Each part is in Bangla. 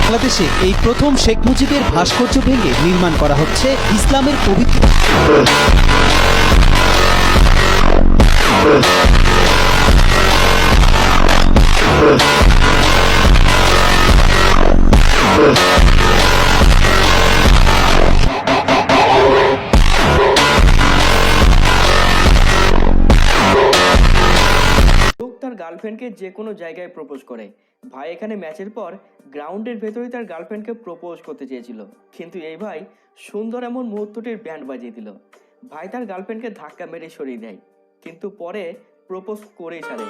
বাংলাদেশে এই প্রথম শেখ মুজিবের ভাস্কর্য ভেঙে নির্মাণ করা হচ্ছে ইসলামের পবিত্র তার গার্লফ্রেন্ডকে যে কোনো জায়গায় প্রপোজ করে। ভাই এখানে ম্যাচের পর গ্রাউন্ডের ভেতরেই তার গার্লফ্রেন্ডকে প্রপোজ করতে চেয়েছিল, কিন্তু এই ভাই সুন্দর এমন মুহূর্তটির ব্যান্ড বাজিয়ে দিল। ভাই তার গার্লফ্রেন্ডকে ধাক্কা মেরে সরিয়ে দেয়, কিন্তু পরে প্রপোজ করেই ছাড়ে।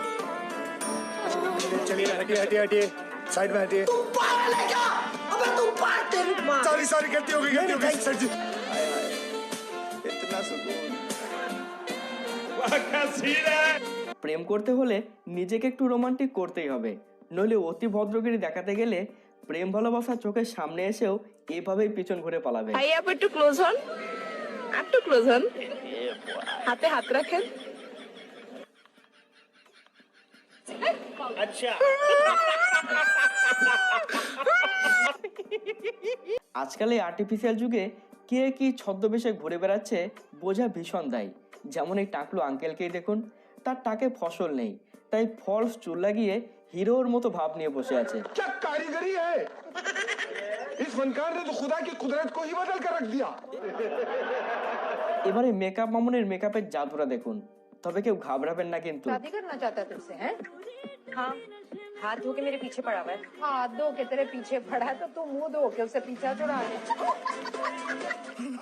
প্রেম করতে হলে নিজেকে একটু রোমান্টিক করতেই হবে, নইলে অতি ভদ্রগিরি দেখাতে গেলে প্রেম ভালোবাসা চোখের সামনে এসেও এভাবেই পিছন ঘুরে পালাবে। ভাই আপনি একটু ক্লোজ হন, একটু ক্লোজ হন, হাতে হাত রাখেন। আচ্ছা, আজকাল এই আর্টিফিশিয়াল যুগে কে কি ছদ্মবেশে ঘুরে বেড়াচ্ছে বোঝা ভীষণ দায়ী। যেমন এই টাকলু আঙ্কেলকেই দেখুন, তার টাকে ফসল নেই, তাই ফলস চুল লাগিয়ে হিরোর মতো ভাব নিয়ে বসে আছে। এবারে মেকআপ মামুনের মেকআপের জাদুরা দেখুন, তবে কেউ ঘাবড়াবেন না কিন্তু। शादी करना चाहता है तुझसे, हैं? हाँ, हाथ धो के मेरे पीछे पड़ा हुआ है। हाथ धो के तेरे पीछे पड़ा है तो तू मुंह धो के उससे पीछा छुड़ा ले।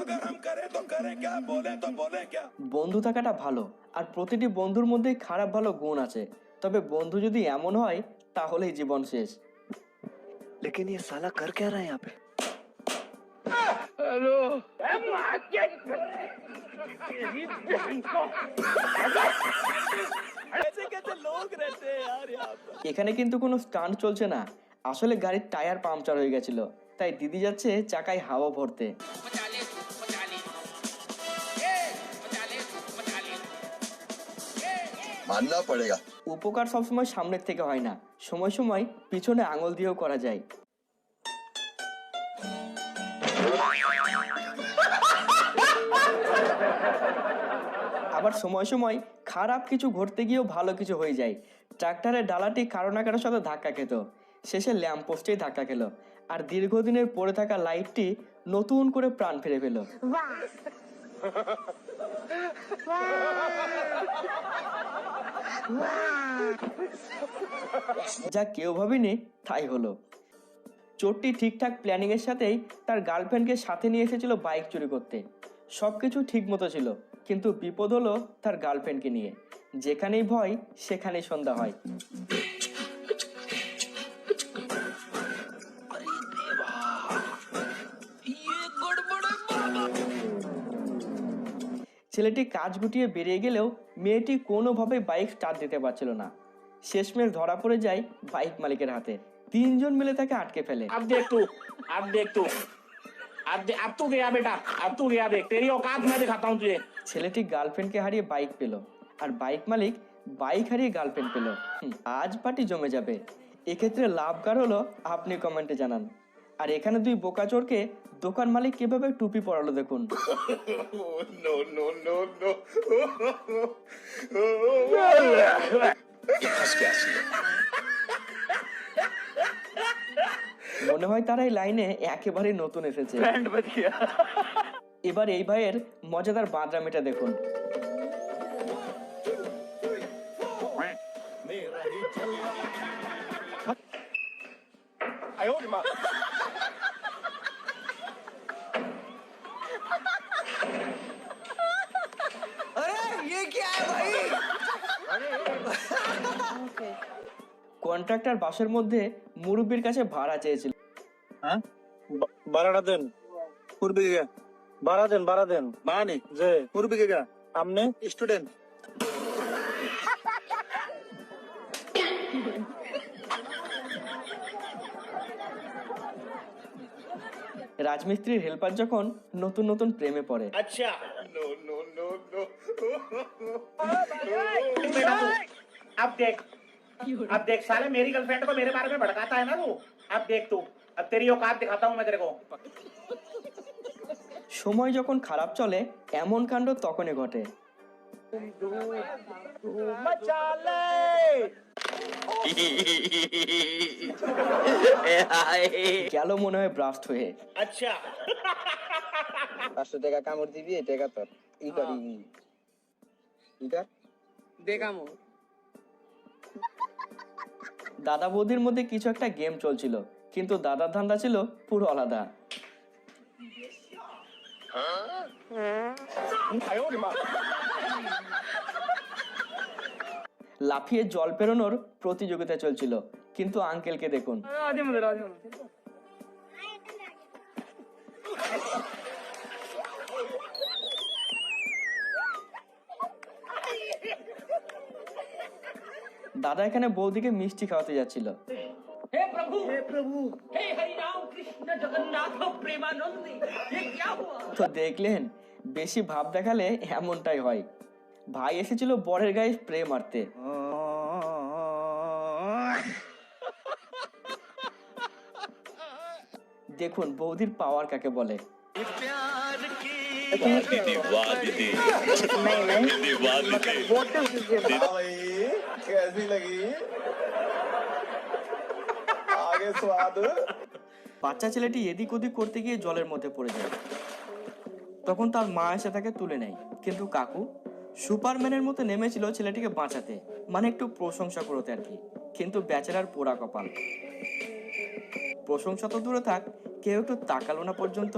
अगर हम करें तो करें क्या, बोले तो बोले क्या। বন্ধু থাকাটা ভালো, আর প্রতিটি বন্ধুর মধ্যেই খারাপ ভালো গুণ আছে, তবে বন্ধু যদি এমন হয় তাহলেই জীবন শেষ। लेकिन ये साला कर क्या रहा है यहाँ पे? এখানে কিন্তু কোনো স্টান্ট চলছে না, আসলে গাড়ির টায়ার পাংচার হয়ে গেছিল, তাই দিদি যাচ্ছে চাকায় হাওয়া ভরতে। मानना पड़ेगा। উপকার সবসময় সামনের থেকে হয় না, সময় সময় পিছনে আঙুল দিয়েও করা যায়। আবার সময় সময় খারাপ কিছু ঘটতে গিয়েও ভালো কিছু হয়ে যায়। ট্রাক্টরের ডালাটি কারো না কারোর সাথে ধাক্কা খেত, শেষে ল্যাম্প পোস্টেই ধাক্কা খেলো, আর দীর্ঘদিনের পড়ে থাকা লাইটটি নতুন করে প্রাণ ফিরে পেল। যা কেউ ভাবেনি তাই হলো। চোরটি ঠিকঠাক প্ল্যানিং এর সাথেই তার গার্লফ্রেন্ডকে সাথে নিয়ে এসেছিল বাইক চুরি করতে। সবকিছু ঠিক মতো ছিল, কিন্তু বিপদ হলো তার গার্লফ্রেন্ডকে নিয়ে। যেখানেই ভয় সেখানেই সন্ধ্যা হয়। ছেলেটি কাজ গুটিয়ে বেরিয়ে গেলেও মেয়েটি কোনোভাবে বাইক স্টার্ট দিতে পারছিল না। শেষমেশ ধরা পড়ে যায় বাইক মালিকের হাতে। তিনজন মিলে তাকে আটকে ফেলে। अब देख तू अब तू गया बेटा, अब तू गया, देख तेरी औकात मैं दिखाता हूँ तुझे। ছেলেটি গার্লফ্রেন্ডকে হারিয়ে বাইক পেল, আর বাইক মালিক বাইক হারিয়ে গার্লফ্রেন্ড পেল। আজ পার্টি জমে যাবে। এক্ষেত্রে লাভ কার হলো আপনি কমেন্টে জানান। আর এখানে দুই বোকাচোরকে দোকান মালিক কিভাবে টুপি পরালো দেখুন। No no no no. মনে হয় তারা এই লাইনে একেবারে নতুন এসেছে। এবার এই ভাইয়ের মজাদার বাঁদরামিটা দেখুন। কন্ট্রাক্টর বাসের মধ্যে মুরব্বির কাছে ভাড়া চেয়েছিল। हाँ बारह दिन पूर्वी के बारह दिन बारह नहीं जे पूर्वी के हमने स्टूडेंट রাজমিস্ত্রির হেল্পার যখন নতুন নতুন প্রেমে পড়ে, अच्छा अब देख साले मेरी गर्लफ्रेंड को मेरे बारे में भड़काता है ना तू। अब देख तू, अब तेरी औकात दिखाता हूँ मैं तेरे को। সময় যখন খারাপ চলে এমন কাণ্ড তখনই ঘটে। গেল মনে হয় ব্রাস্ট হয়ে। अच्छा 500 টাকা কামড় দিবি, এই টাকা তোর ই করি ই কর দেখামো। দাদা বৌদির মধ্যে কিছু একটা গেম চলছিল, কিন্তু দাদার ধান্দা ছিল পুরো আলাদা। লাফিয়ে জল পেরোনোর প্রতিযোগিতা চলছিল, কিন্তু আঙ্কেলকে দেখুন। দাদা এখানে বৌদিকে মিষ্টি খাওয়াতে যাচ্ছিল। তো দেখলেন, বেশি ভাব দেখালে এমনটাই হয়। ভাই এসেছিল বরের গায়ে স্প্রে মারতে। দেখুন বৌদির পাওয়ার কাকে বলে। कैसी लगी आगे स्वाद বাচ্চা ছেলেটি এদিক ওদিক করতে গিয়ে জলের মধ্যে পড়ে যায়। তখন তার মা এসে তাকে তুলে নেয়, কিন্তু কাকু সুপারম্যানের মতো নেমেছিল ছেলেটিকে বাঁচাতে, মানে একটু প্রশংসা করতে আর কি। কিন্তু বেচারার পোড়া কপাল। প্রশংসা তো দূরে থাক, কেউ একটু তাকালো না পর্যন্ত।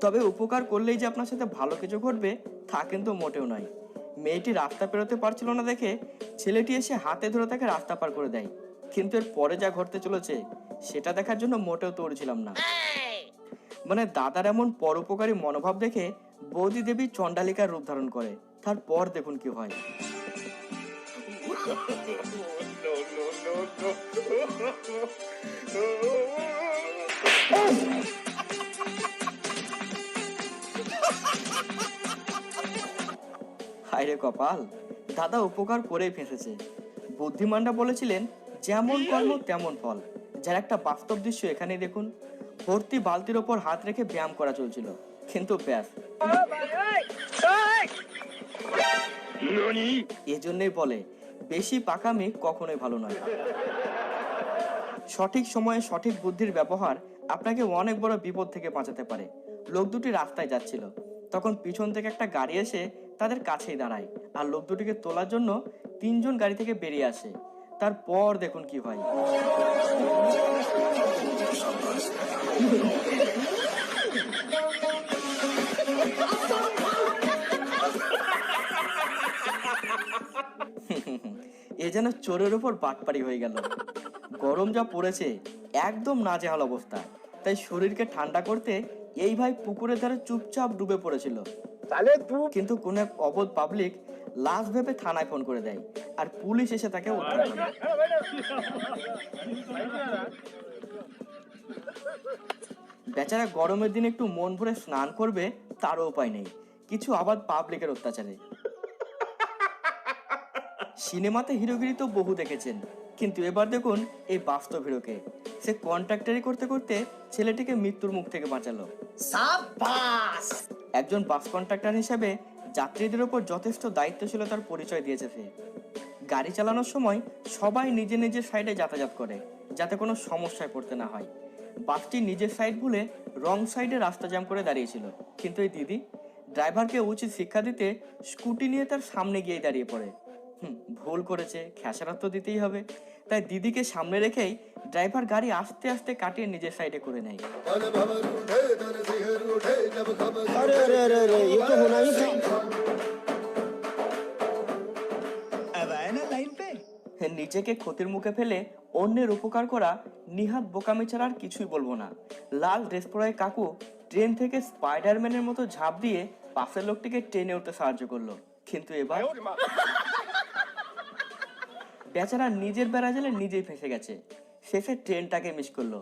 তবে উপকার করলেই যে আপনার সাথে ভালো কিছু ঘটবে তা কিন্তু মোটেও নয়। মেয়েটি রাস্তা পেরোতে পারছিল না দেখে ছেলেটি এসে হাতে ধরে তাকে রাস্তা পার করে দেয়, কিন্তু এর পরে যা ঘটতে চলেছে সেটা দেখার জন্য মোটেও তৈরি ছিলাম না। মানে দাদার এমন পরোপকারী মনোভাব দেখে বৌদি দেবী চণ্ডালিকার রূপ ধারণ করে। তারপর দেখুন কি হয়। হায়রে কপাল, দাদা উপকার করেই ফেঁসেছে। বুদ্ধিমানরা বলেছিলেন যেমন কর্ম তেমন ফল। যার একটা বাস্তব দৃশ্য এখানেই দেখুন। ভর্তি বালতির ওপর হাত রেখে ব্যায়াম করা চলছিল, কিন্তু ব্যাস। এজন্যই বলে বেশি পাকামি কখনোই ভালো নয়। সঠিক সময়ে সঠিক বুদ্ধির ব্যবহার আপনাকে অনেক বড় বিপদ থেকে বাঁচাতে পারে। লোক দুটি রাস্তায় যাচ্ছিল, তখন পিছন থেকে একটা গাড়ি এসে তাদের কাছেই দাঁড়ায়, আর লোক দুটিকে তোলার জন্য 3 জন গাড়ি থেকে বেরিয়ে আসে। তারপর দেখুন কি হয়। এ যেন চোরের উপর বাটপাড়ি হয়ে গেল। গরম যা পড়েছে, একদম নাজেহাল অবস্থা। তাই শরীরকে ঠান্ডা করতে এই ভাই পুকুরের ধারে চুপচাপ ডুবে পড়েছিল। কিন্তু কোন এক অবধ পাবলিক লাশ ভেবে থানায় ফোন করে দেয়, আর পুলিশ এসে তাকে উদ্ধার করে। বেচারা গরমের দিনে একটু মন ভরে স্নান করবে তারও উপায় নেই, কিছু আবার পাবলিকের অত্যাচারে। সিনেমাতে হিরোগিরি তো বহু দেখেছেন, কিন্তু এবার দেখুন এই বাস্তব হিরোকে। সে কন্ট্রাক্টারি করতে করতে ছেলেটিকে মৃত্যুর মুখ থেকে বাঁচালো। একজন বাস কন্ট্রাক্টর হিসেবে যাত্রীদের উপর যথেষ্ট দায়িত্বশীলতার পরিচয় দিয়েছে সে। গাড়ি চালানোর সময় সবাই নিজে নিজের সাইডে যাতায়াত করে, যাতে কোনো সমস্যায় পড়তে না হয়। বাসটি নিজের সাইড ভুলে রং সাইডে রাস্তা জ্যাম করে দাঁড়িয়েছিল, কিন্তু এই দিদি ড্রাইভারকে উচিত শিক্ষা দিতে স্কুটি নিয়ে তার সামনে গিয়ে দাঁড়িয়ে পড়ে। ভুল করেছে, খেসারত তো দিতেই হবে। তাই দিদিকে সামনে রেখেই ড্রাইভার গাড়ি আস্তে আস্তে কাটিয়ে নিজের সাইডে করে নেয়। নিজেকে ক্ষতির মুখে ফেলে অন্যের উপকার করা নিহাত বোকামি ছাড়া আর কিছুই বলবো না। লাল ড্রেস পরায় কাকু ট্রেন থেকে স্পাইডারম্যানের মতো ঝাঁপ দিয়ে পাশের লোকটিকে ট্রেনে উঠতে সাহায্য করলো, কিন্তু এবার বেচারা নিজের বেড়া জালে নিজেই ফেঁসে গেছে, শেষে ট্রেনটাকে মিস করলো।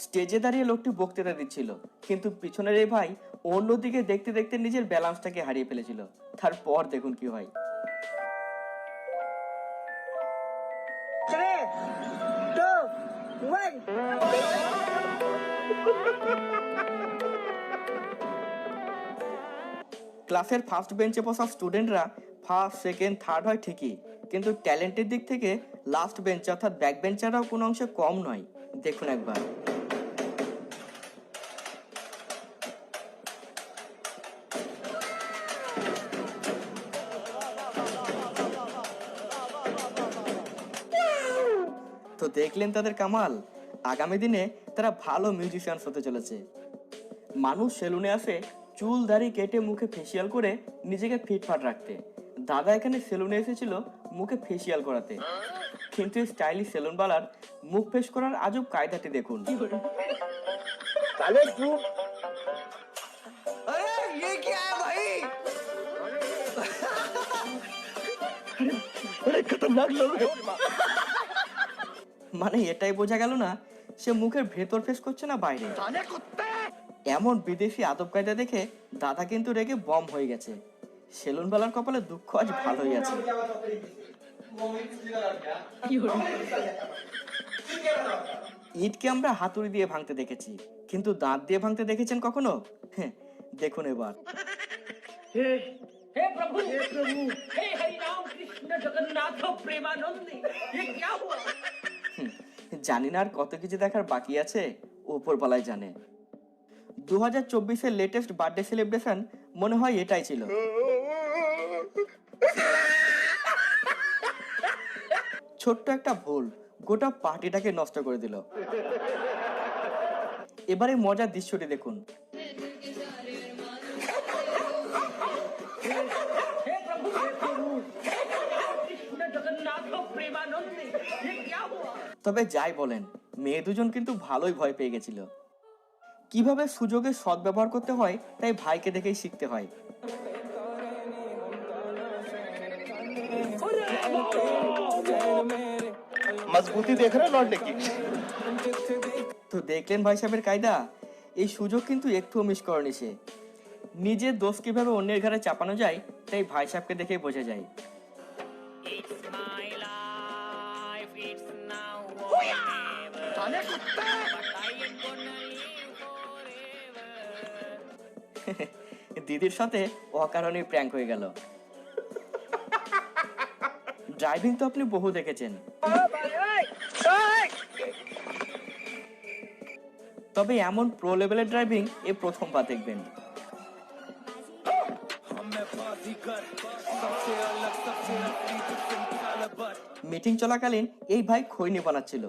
স্টেজে দাঁড়িয়ে লোকটি বক্তৃতা দিচ্ছিল, কিন্তু পিছনের এই ভাই অন্যদিকে দেখতে দেখতে নিজের ব্যালেন্সটাকে হারিয়ে ফেলেছিল। তারপর দেখুন কি হয়। ক্লাসের ফার্স্ট বেঞ্চে বসা স্টুডেন্টরা ফার্স্ট, সেকেন্ড, থার্ড হয় ঠিকই, কিন্তু ট্যালেন্টের দিক থেকে লাস্ট বেঞ্চ অর্থাৎ ব্যাক বেঞ্চাররাও কোনো অংশে কম নয়। দেখুন একবার। তো দেখলেন তাদের কামাল। আগামী দিনে তারা ভালো মিউজিশিয়ান হতে চলেছে। মানুষ সেলুনে আসে চুল দাড়ি কেটে মুখে ফেসিয়াল করে নিজেকে ফিটফাট রাখতে। দাদা এখানে সেলুনে এসেছিল মুখে ফেসিয়াল করাতে, কিন্তু স্টাইলিশ সেলুনওয়ালার মুখ ফেস করার আজব কায়দাটি দেখুন। মানে এটাই বোঝা গেল না সে মুখের ভেতর ফেস করছে না বাইরে। এমন বিদেশি আদব কায়দা দেখে দাদা কিন্তু রেগে বম হয়ে গেছে। সেলুনওয়ালার কপালে দুঃখ আজ ভালোই আছে। ইটকে আমরা হাতুড়ি দিয়ে ভাঙতে দেখেছি, কিন্তু দাঁত দিয়ে ভাঙতে দেখেছেন কখনো? হ্যাঁ, দেখুন এবার। हे प्रभु हे हरि राम कृष्ण जगन्नाथ प्रेमानंद ये क्या हुआ? জানি না আর কত কিছু দেখার বাকি আছে, উপরওয়ালাই জানে। 2024-এর লেটেস্ট বার্থডে সেলিব্রেশন মনে হয় এটাই ছিল। ছোট্ট একটা ভুল গোটা পার্টিটাকে নষ্ট করে দিল। এবারে মজার দৃশ্যটি দেখুন। हे प्रभु कृष्ण जगन्नाथ प्रेमानंद ये क्या हुआ? তবে যাই বলেন, মেয়ে দুজন কিন্তু ভালোই ভয় পেয়ে গেছিল। কিভাবে সুযোগের সদ্ব্যবহার করতে হয় তাই ভাইকে দেখেই শিখতে হয়। मजबूती देख रहे हो लौटने की। তো দেখলেন ভাই সাহেবের কায়দা। এই সুযোগ কিন্তু একটুও মিস করেনি সে। নিজের দোষ কিভাবে অন্যের ঘাড়ে চাপানো যায় তাই ভাই সাহেবকে দেখেই বোঝা যায়। দিদির সাথে অকারণে প্র্যাঙ্ক হয়ে গেল। ড্রাইভিং তো আপনি বহু দেখেছেন, তবে এমন প্রো লেভেলের ড্রাইভিং এ প্রথমবার দেখবেন। মিটিং চলাকালীন এই ভাই খৈনি বানাচ্ছিল,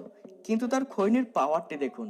কিন্তু তার খৈনির পাওয়ারটি দেখুন।